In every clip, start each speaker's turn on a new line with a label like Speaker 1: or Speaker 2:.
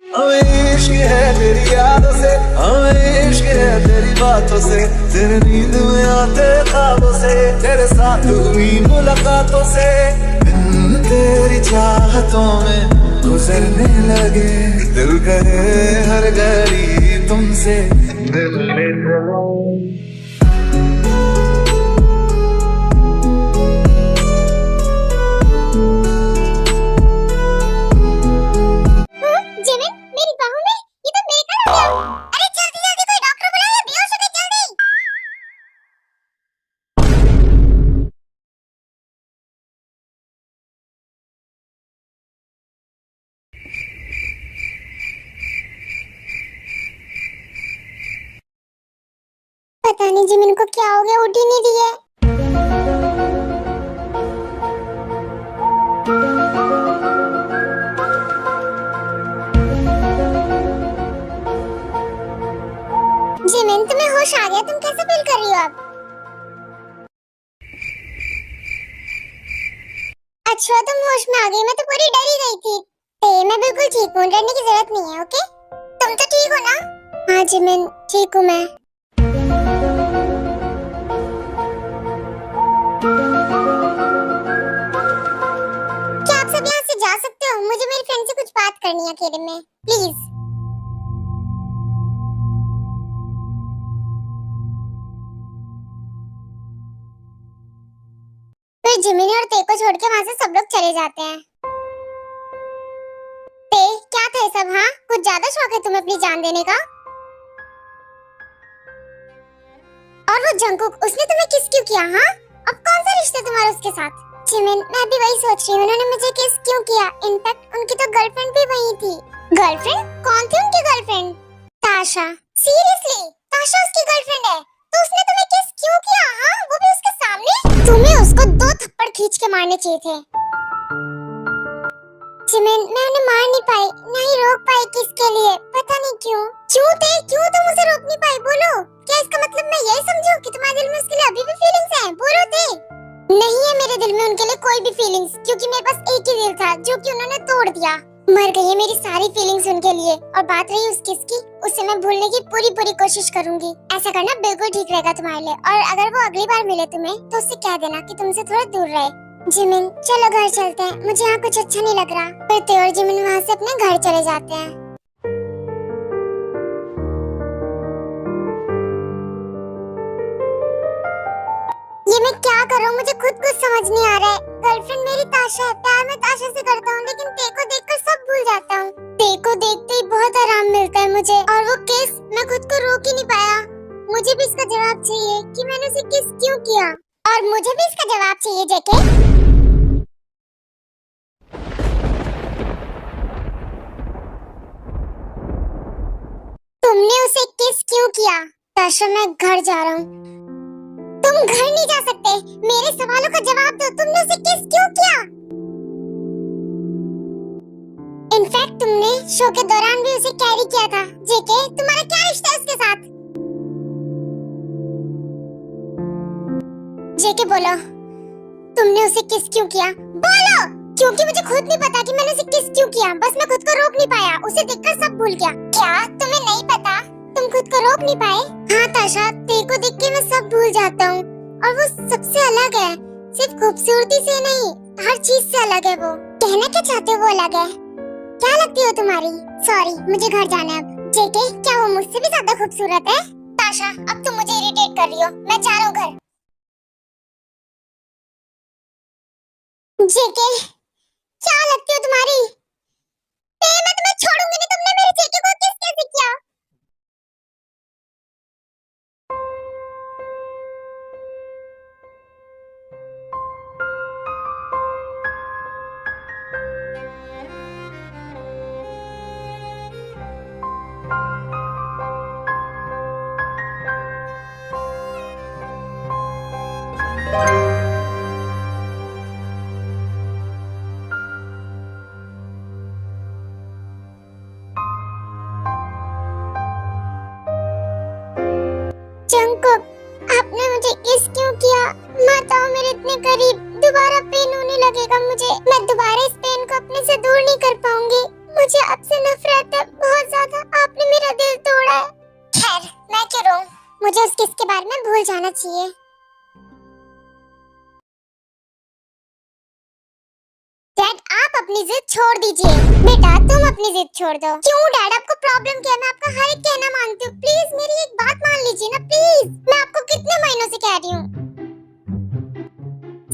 Speaker 1: हमें इश्क है तेरी यादों से, हमें इश्क है तेरी बातों से, तेरे नींद में आते ख्वाबों से, तेरे साथ हुई मुलाकातों से, दिन तेरी चाहतों में गुजरने लगे, दिल कहे हर घड़ी तुमसे मिलने चलो।
Speaker 2: पता नहीं जिमिन को क्या हो गया, उठ ही नहीं रही है। जिमिन तुम्हें होश आ गया? तुम कैसे फील कर रही हो अब? अच्छा तुम होश में आ गई, मैं तो पूरी डर ही गई थी। मैं बिल्कुल ठीक हूँ, डरने की जरूरत नहीं है। ओके तुम तो ठीक हो ना? हाँ जिमिन ठीक हूँ मैं। क्या आप सब यहाँ से जा सकते हो? मुझे मेरी फ्रेंड से कुछ बात करनी है अकेले में, प्लीज। फिर जिमिनी और ते को छोड़ के वहाँ से सब लोग चले जाते हैं। ते क्या था ये सब? हाँ कुछ ज्यादा शौक है तुम्हें अपनी जान देने का। और वो जंकुक, उसने तुम्हें किस क्यों किया? हाँ अब कौन सा रिश्ता तुम्हारा उसके साथ? जिमिन मैं भी वही सोच रही हूँ, उन्होंने मुझे किस क्यों किया? इनफैक्ट उनकी तो गर्लफ्रेंड भी वही थी। गर्लफ्रेंड? कौन थी उनकी गर्लफ्रेंड? ताशा। सीरियसली ताशा उसकी गर्लफ्रेंड है? तो उसने तुम्हें किस क्यों किया? हाँ वो भी उसके सामने? तुम्हें उसको 2 थप्पड़ खींच के मारने चाहिए थे। जिमिन मैं उन्हें मार नहीं पाई, ना ही रोक पाई। किसके लिए? पता नहीं क्यों। क्यों थे? क्यों तुम उसे रोक नहीं पाई? बोलो। क्या इसका मतलब मैं यही समझूं कि तुम्हारे दिल में उसके लिए अभी भी फीलिंग्स हैं? बोलो थे। नहीं है मेरे दिल में उनके लिए कोई भी फीलिंग्स, क्योंकि मेरे पास एक ही दिल था जो कि उन्होंने तोड़ दिया। मर गई है मेरी सारी फीलिंग्स उनके लिए। और बात रही उस किसकी, उसे मैं भूलने की पूरी कोशिश करूंगी। ऐसा करना बिल्कुल ठीक रहेगा तुम्हारे लिए। और अगर वो अगली बार मिले तुम्हें तो उससे कह देना कि तुमसे थोड़ा दूर रहे। जिमिन चलो घर चलते हैं, मुझे यहाँ कुछ अच्छा नहीं लग रहा। फिर ते और जिमिन वहाँ से अपने घर चले जाते हैं। ये मैं क्या कर रहा हूँ? मुझे खुद कुछ समझ नहीं आ रहा है। गर्लफ्रेंड मेरी ताशा है, प्यार मैं ताशा से करता हूँ, लेकिन ते को देखकर सब भूल जाता हूँ। ते को देखते ही बहुत आराम मिलता है मुझे। और वो किस, मैं खुद को रोक ही नहीं पाया। मुझे भी इसका जवाब चाहिए कि मैंने उसे किस क्यों किया। और मुझे भी इसका जवाब चाहिए जेके। तुमने उसे किस क्यों किया? ताशा मैं घर जा रहा हूँ। तुम घर नहीं जा सकते, मेरे सवालों का जवाब दो। तुमने उसे किस क्यों किया? इनफैक्ट तुमने शो के दौरान भी उसे कैरी किया था। जेके तुम्हारा क्या रिश्ता है उसके साथ? जेके बोलो, तुमने उसे किस क्यों किया? बोलो। क्योंकि मुझे खुद नहीं पता कि मैंने उसे किस क्यों किया। बस मैं खुद को रोक नहीं पाया, उसे देखकर सब भूल गया। क्या तुम्हें नहीं पता? तुम खुद को रोक नहीं पाए? हाँ ताशा, तेरे को देख के मैं सब भूल जाता हूँ। और वो सबसे अलग है, सिर्फ खूबसूरती से नहीं, हर चीज से अलग है वो। कहना क्या चाहते हो वो अलग है? क्या लगती हो तुम्हारी? सॉरी मुझे घर जाना है अब। जेके क्या वो मुझसे भी ज्यादा खूबसूरत है? ताशा अब तुम मुझे इरिटेट कर रही हो, मैं जा रहा हूँ घर। जेके क्या लगती हो तुम्हारी? मैं तुम्हें छोड़ूंगी नहीं। तुमने मेरे जेके को किस कैसे किया? जंकुक आपने मुझे किस क्यों किया? मत आओ मेरे इतने करीब, दोबारा पेन होने लगेगा मुझे। मैं दोबारा इस पेन को अपने से दूर नहीं कर पाऊंगी। मुझे मुझे आपसे नफरत है बहुत ज्यादा। आपने मेरा दिल तोड़ा है। खैर मैं क्यों रोऊं? मुझे उस किस के बारे में भूल जाना चाहिए। डैड आप अपनी जिद छोड़ दीजिए। बेटा तुम अपनी जिद छोड़ दो। क्यों डैड, आपको प्रॉब्लम क्या है? मैं आपका हर एक कहना मानती हूँ। प्लीज मेरी एक बात मान लीजिए ना प्लीज। मैं आपको कितने महीनों से कह रही हूँ।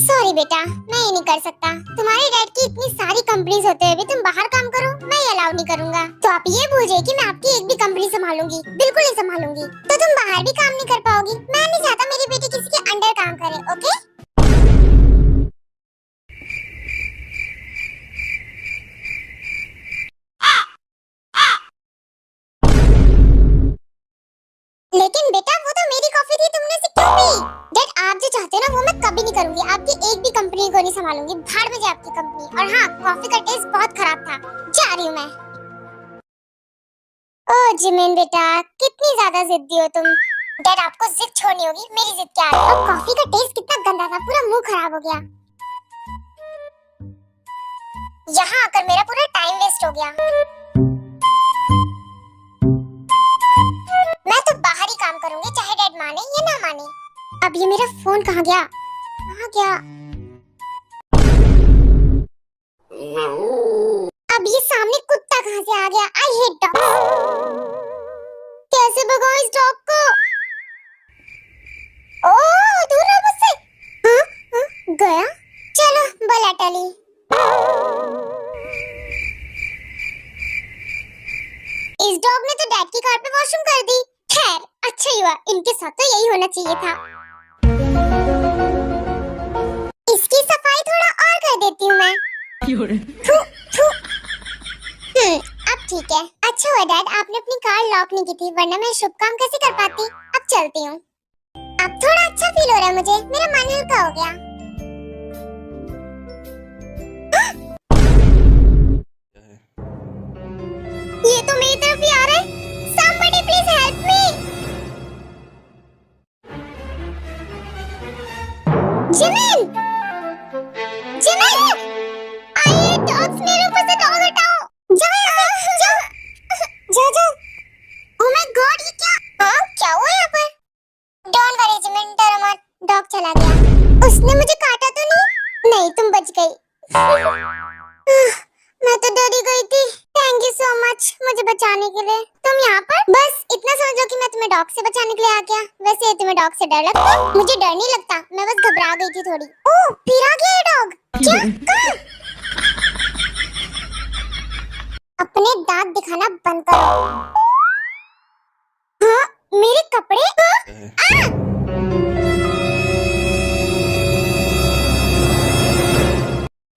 Speaker 2: सॉरी बेटा, मैं ये नहीं कर सकता। तुम्हारे डैड की इतनी सारी कंपनीज होते हुए भी तुम बाहर काम करो, मैं ये अलाउ नहीं करूंगा। तो आप ये भूल जाइए कि मैं आपकी एक भी कंपनी संभालूंगी, बिल्कुल नहीं संभालूंगी। तो तुम बाहर भी काम नहीं कर पाओगी। मैं नहीं चाहता मेरी बेटी किसी के अंडर काम करे। ओके? लेकिन बेटा वो तो मेरी कॉफी थी, तुमने उसे क्यों पी? डैड आप जो चाहते हो ना वो मैं कभी नहीं करूंगी। आपकी एक भी कंपनी को नहीं संभालूंगी। भाड़ में जाए आपकी कंपनी। और हाँ, कॉफी का टेस्ट बहुत खराब था। जा रही हूँ मैं। ओ जिमिन बेटा, कितनी ज्यादा जिद्दी हो तुम। डैड आपको जिद छोड़नी होगी, मेरी जिद क्या है? और कॉफी का टेस्ट कितना गंदा था, पूरा मुंह खराब हो गया। यहाँ आकर मेरा पूरा टाइम वेस्ट हो गया। मैं तो बाहर ही काम करूंगी, चाहे डैड माने या ना माने। अब ये मेरा फोन कहाँ गया? कहाँ गया? अब ये सामने कुत्ता कहाँ से आ गया? I hate dog. कैसे भगाऊं इस डॉग को? ओह दूर रहो मुझसे। हाँ? हाँ? गया? चलो बला टली। इस डॉग ने तो डैड की कार पे वॉशरूम कर दी। खैर अच्छा ही हुआ, इनके साथ तो यही होना चाहिए था। इसकी सफाई थोड़ा और कर देती हूँ मैं। थू, थू। अब ठीक है। अच्छा हुआ डैड आपने अपनी कार लॉक नहीं की थी, वरना मैं शुभ काम कैसे कर पाती। अब चलती हूँ। अब थोड़ा अच्छा फील हो रहा है मुझे, मेरा मन हल्का हो गया। ये तो मेरी तरफ ही आ रहा है। Somebody please help me. Jimin! Jimin! आइए डॉग्स, मेरे ऊपर से डॉग हटाओ। जाओ यहाँ से, जाओ। जाओ जाओ। Oh my God, ये क्या? हाँ क्या हुआ यहाँ पर? Don't worry जिमिन, डरो मत। डॉग चला गया। उसने मुझे काटा तो नहीं? नहीं तुम बच गई। मैं तो डरी गई थी। थैंक यू सो मच मुझे बचाने के लिए। तुम यहाँ पर? बस इतना समझो कि मैं तुम्हें डॉग से बचाने के लिए आ गया। वैसे तुम्हें डॉग से डर लगता है? मुझे डर नहीं लगता, मैं बस घबरा गई थी थोड़ी। ओह फिर आ गया ये डॉग। क्या? कहाँ? अपने दांत दिखाना बंद करो। हाँ मेरे कपड़े। हाँ?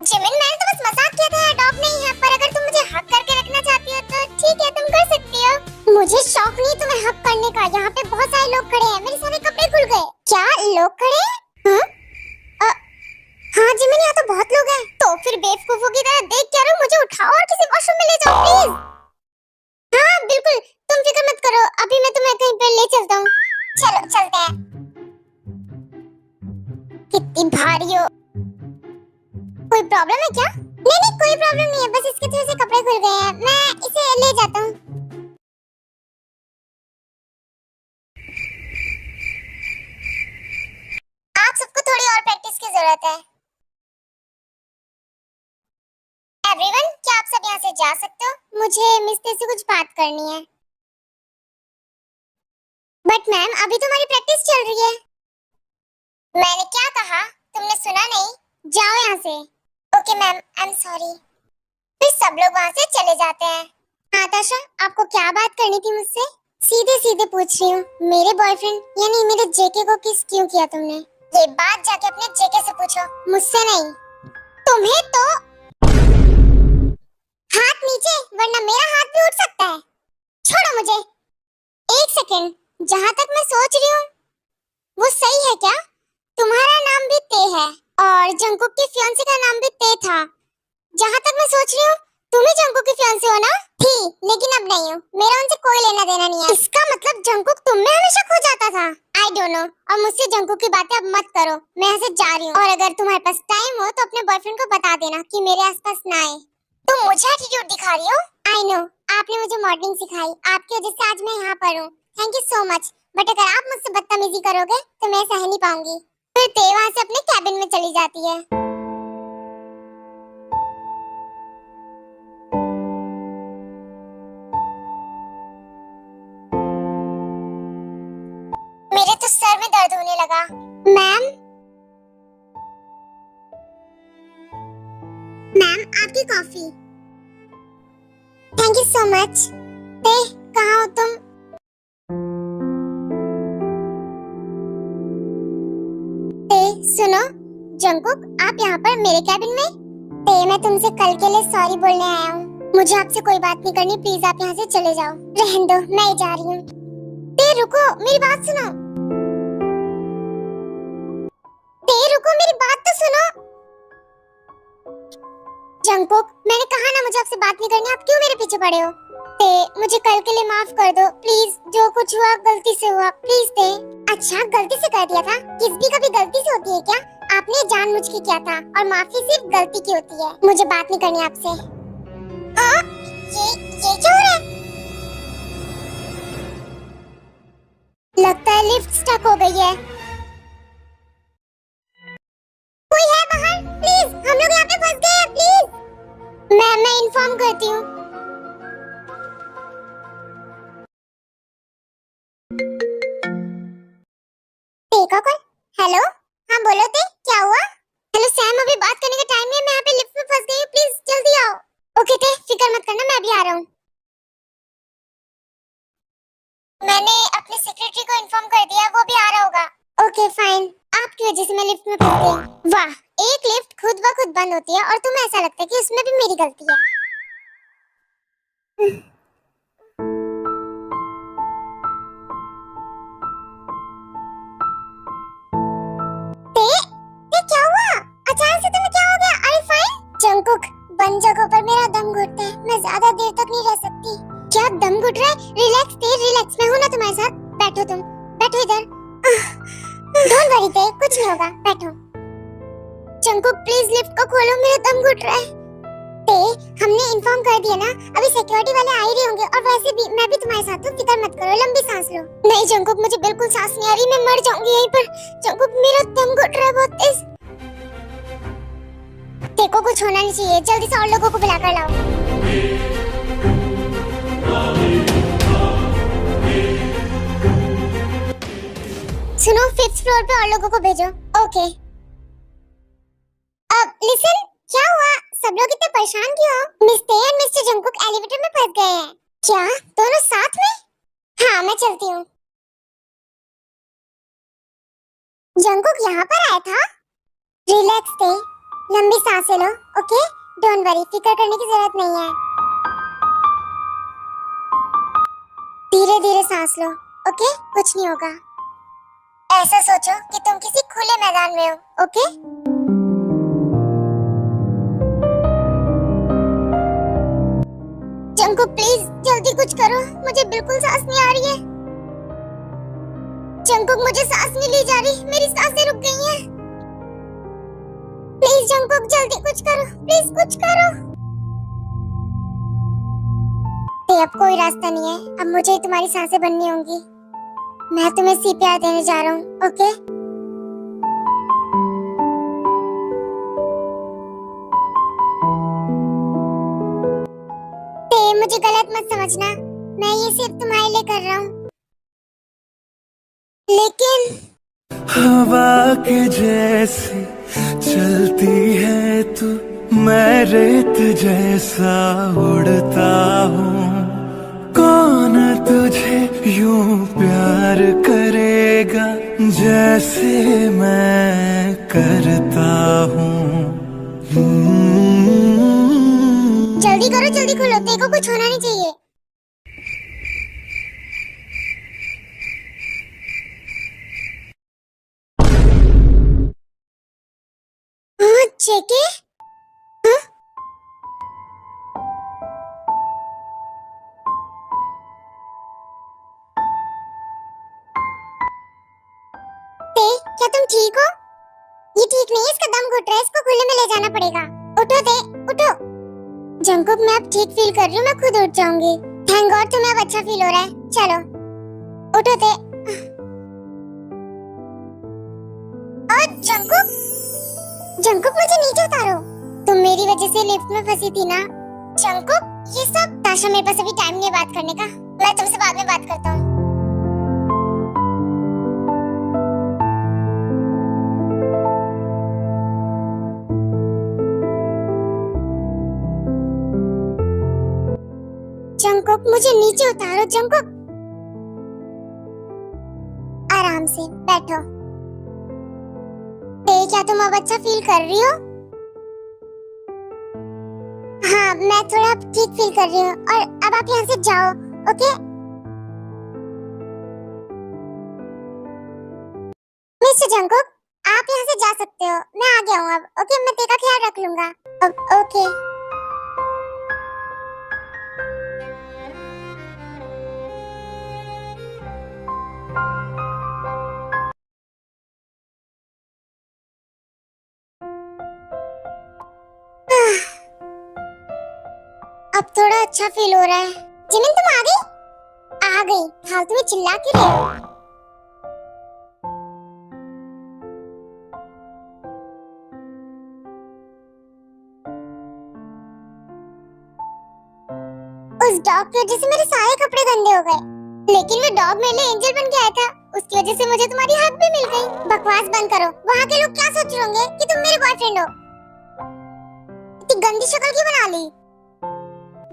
Speaker 2: जिमिन मैंने तो बस मजाक किया था, डॉग नहीं है। पर अगर तुम मुझे हक करके रखना चाहती हो तो ठीक है, तुम कर सकती हो। मुझे शौक नहीं तुम्हें हक करने का। यहाँ पे बहुत सारे लोग खड़े हैं, मेरे सारे कपड़े खुल गए। क्या लोग खड़े हैं? हाँ? हाँ जिमिन यहाँ तो बहुत लोग हैं। तो फिर बेवकूफों की तरह देख क्या रहो, मुझे उठाओ और किसी वॉशरूम में ले जाओ प्लीज। हाँ बिल्कुल, तुम फिक्र मत करो, अभी मैं तुम्हें कहीं पर ले चलता हूँ। चलो चलते हैं। कितनी भारी हो। कोई प्रॉब्लम है क्या? नहीं नहीं कोई प्रॉब्लम नहीं है, बस इसके थोड़े से कपड़े खुल गए हैं, मैं इसे ले जाता हूँ। आप सबको थोड़ी और प्रैक्टिस की जरूरत है। एवरीवन क्या आप सब यहाँ से जा सकते हो? मुझे मिस्टर से कुछ बात करनी है। बट मैम अभी तुम्हारी प्रैक्टिस चल रही है। मैंने क्या कहा तुमने सुना नहीं? जाओ यहाँ से। Okay ma'am I am sorry. फिर सब लोग वहाँ से चले जाते हैं। हाँ ताशा आपको क्या बात करनी थी मुझसे? सीधे सीधे पूछ रही हूँ, मेरे बॉयफ्रेंड यानी मेरे जेके को किस क्यों किया तुमने? ये बात जाके अपने जेके से पूछो, मुझसे नहीं। तुम्हें तो हाथ नीचे, वरना मेरा हाथ भी उठ सकता है। छोड़ो मुझे। एक सेकंड, जहाँ तक मैं सोच रही हूँ वो सही है क्या? तुम्हारा नाम भी ते है और जंकुक के फियांसे का नाम भी ते था। जहाँ तक मैं सोच रही हूँ तुम ही जंकुक की फियांसे हो ना? थी लेकिन अब नहीं हूँ, मेरा उनसे कोई लेना देना नहीं है। इसका मतलब जंकुक तुम में हमेशा खो जाता था। आई डोंट नो, और मुझसे जंकुक की बातें अब मत करो, मैं यहाँ से जा रही हूँ। और अगर तुम्हारे पास टाइम हो तो अपने बॉयफ्रेंड को बता देना कि मेरे आसपास ना आए। तुम मुझे एटीट्यूड दिखा रही हो? आई नो, आपने मुझे मॉडलिंग सिखाई, आपकी वजह से आज मैं यहाँ पर हूँ। Thank you so much. But अगर आप मुझसे बदतमीजी करोगे तो मैं सह नहीं पाऊंगी। फिर ते वहाँ से अपने कैबिन में चली जाती है। मेरे तो सर में दर्द होने लगा। मैम, मैम आपकी coffee. Thank you so much. ते, कहाँ हो तुम? ते, सुनो, जंकुक आप यहाँ पर मेरे कैबिन में? ते, मैं तुमसे कल के लिए सॉरी बोलने आया हूँ। मुझे आपसे कोई बात नहीं करनी, प्लीज आप यहाँ से चले जाओ। रहने दो, मैं ही जा रही हूँ। ते रुको, मेरी बात सुनो। ते रुको, मेरी बात तो सुनो। जंकुक, मैंने कहा ना मुझे आपसे बात नहीं करनी, आप क्यों मेरे पीछे पड़े हो? ते, मुझे कल के लिए माफ कर दो प्लीज, जो कुछ हुआ गलती से हुआ, प्लीज ते। अच्छा, गलती से कर दिया था? किस भी कभी गलती से होती है क्या? आपने जानबूझ के किया था और माफी सिर्फ गलती की होती है। मुझे बात नहीं करनी आपसे। ये क्या हो रहा है? लगता है लिफ्ट स्टक हो गई है। कोई है बाहर? प्लीज, हम लोग यहाँ पे फंस गए हैं, प्लीज। मैं इन्फॉर्म करती हूँ। देखो कौन? हेलो, हाँ बोलो ते, क्या हुआ? हेलो सैम, अभी बात करने का टाइम नहीं है, मैं यहाँ पे लिफ्ट में फंस गई हूँ, प्लीज जल्दी आओ। ओके ते, फिक्र मत करना, मैं भी आ रहा हूँ। मैंने अपने सेक्रेटरी को इन्फॉर्म कर दिया, वो भी आ रहा होगा। ओके फाइन, आपकी वजह से मैं लिफ्ट में फंस गई। वाह, एक लिफ्ट खुद ब खुद बंद होती है और तुम्हें ऐसा लगता है कि उसमें भी मेरी गलती है। ते क्या हुआ? अचानक से तुम्हें क्या हो गया? Are you fine? जंकुक, बंद जगह पर मेरा दम घुटता है, मैं ज्यादा देर तक नहीं रह सकती। क्या दम घुट रहा है? रिलैक्स ते, रिलैक्स, मैं हूं ना तुम्हारे साथ। बैठो तुम, बैठो इधर। डोंट वरी ते, कुछ नहीं होगा, बैठो। जंकुक प्लीज लिफ्ट को खोलो, मेरा दम घुट रहा है। ते, हमने इन्फॉर्म कर दिया ना, अभी सिक्योरिटी वाले आ ही रहे होंगे, और वैसे भी मैं भी तुम्हारे साथ हूँ, फिक्र मत करो, लंबी सांस लो। नहीं जंकुक, मुझे बिल्कुल सांस नहीं आ रही, मैं मर जाऊंगी यहीं पर। जंकुक मेरा दम घुट रहा है बहुत तेज। देखो कुछ होना नहीं चाहिए, जल्दी से और लोगों को बुलाकर लाओ। सुनो, 5th फ्लोर पे और लोगों को भेजो। ओके। अब लिसन, क्या हुआ? सब लोग इतने परेशान क्यों हो? मिस्टर और मिस्टर जंकुक एलिवेटर में फंस गए हैं। क्या दोनों साथ में? हाँ, मैं चलती हूँ। जंकुक यहाँ पर आया था? रिलैक्स थे, लंबी सांसें लो, ओके? डोंट वरी, फिक्र करने की जरूरत नहीं है। धीरे धीरे सांस लो, ओके? कुछ नहीं होगा। ऐसा सोचो कि तुम किसी खुले मैदान में हो, ओके? जंकुक प्लीज जल्दी कुछ करो, मुझे बिल्कुल सांस नहीं आ रही है। जंकुक, मुझे सांस नहीं ली जा रही, मेरी सांसें रुक गई हैं। प्लीज जंकुक जल्दी कुछ करो, प्लीज कुछ करो। अब कोई रास्ता नहीं है, अब मुझे ही तुम्हारी सांसें बननी होंगी। मैं तुम्हें सीपीआर देने जा रहा हूँ, ओके? मुझे गलत मत समझना, मैं ये सिर्फ तुम्हारे लिए कर रहा हूँ, लेकिन
Speaker 1: हवा के जैसी चलती है तू, मैं रेत जैसा उड़ता हूँ। कौन तुझे यूं प्यार करेगा जैसे मैं करता हूँ।
Speaker 2: जल्दी करो, जल्दी खोलो, देखो कुछ होना नहीं चाहिए। हाँ, जेके? हाँ? क्या तुम ठीक हो? ये ठीक नहीं है, इसका दम घुट रहा है, इसको खुले में ले जाना पड़ेगा। उठो ते, उठो। जंकुक मैं अब ठीक फील कर रही हूँ, मैं खुद उठ जाऊंगी। थैंक गॉड तुम्हें अब अच्छा फील हो रहा है। चलो उठो ते। और जंकुक, जंकुक मुझे नीचे उतारो। तुम मेरी वजह से लिफ्ट में फंसी थी ना। जंकुक ये सब ताशा, मेरे पास अभी टाइम नहीं है बात करने का, मैं तुमसे बाद में बात करता हूँ। जंकुक मुझे नीचे उतारो। जंकुक आराम से बैठो। क्या तुम अब अच्छा फील कर रही हो? हाँ मैं थोड़ा ठीक फील कर रही हूँ। और अब आप यहाँ से जाओ, ओके? मिस्टर जंकुक आप यहाँ से जा सकते हो, मैं आ गया हूँ अब। ओके मैं तेरा ख्याल रख लूंगा अब। ओके अब थोड़ा अच्छा फील हो रहा है। जिमिन तुम आ गई? आ गई, फालतू में चिल्ला क्यों रहे हो? उस डॉग की वजह से मेरे सारे कपड़े गंदे हो गए, लेकिन वो डॉग मेरे लिए एंजल बन के आया था। उसकी वजह से मुझे तुम्हारी हक भी मिल गई। बकवास बंद करो, वहाँ के लोग क्या सोच रहे होंगे कि तुम मेरे बॉयफ्रेंड हो। इतनी गंदी शक्ल क्यों बना ली?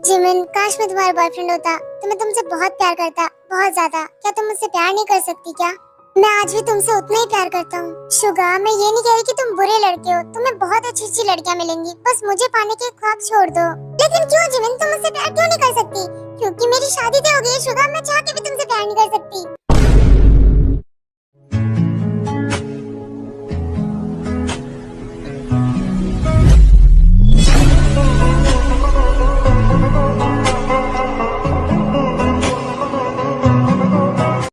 Speaker 2: जिमिन काश मैं तुम्हारा बॉयफ्रेंड होता तो मैं तुमसे बहुत प्यार करता, बहुत ज्यादा। क्या तुम मुझसे प्यार नहीं कर सकती क्या? मैं आज भी तुमसे उतना ही प्यार करता हूँ। शुगा मैं ये नहीं कह रही कि तुम बुरे लड़के हो, तुम्हें बहुत अच्छी अच्छी लड़कियाँ मिलेंगी, बस मुझे पाने के ख्वाब छोड़ दो। लेकिन क्यों जिमिन, तुम मुझसे प्यार क्यों नहीं कर सकती? क्योंकि मेरी शादी तो हो गई है शुगा, मैं चाह के भी तुमसे प्यार नहीं कर सकती।